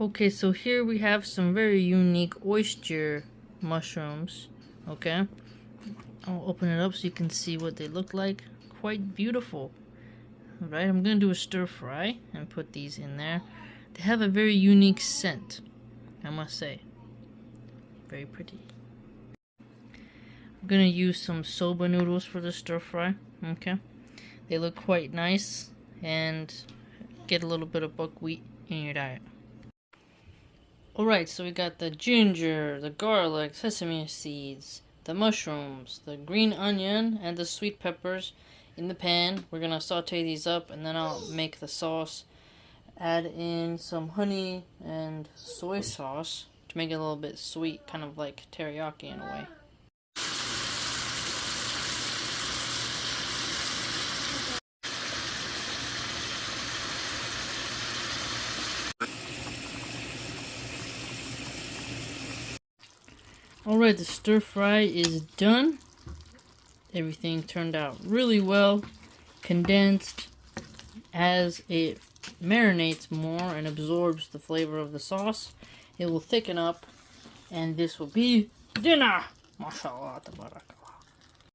Okay, so here we have some very unique oyster mushrooms. Okay, I'll open it up so you can see what they look like. Quite beautiful. Alright, I'm gonna do a stir fry and put these in there. They have a very unique scent, I must say. Very pretty. I'm gonna use some soba noodles for the stir fry. Okay, they look quite nice, and get a little bit of buckwheat in your diet. Alright, so we got the ginger, the garlic, sesame seeds, the mushrooms, the green onion, and the sweet peppers in the pan. We're gonna saute these up, and then I'll make the sauce. Add in some honey and soy sauce to make it a little bit sweet, kind of like teriyaki in a way. Alright, the stir fry is done. Everything turned out really well, condensed. As it marinates more and absorbs the flavor of the sauce, it will thicken up, and this will be dinner. MashaAllah, tabaraka.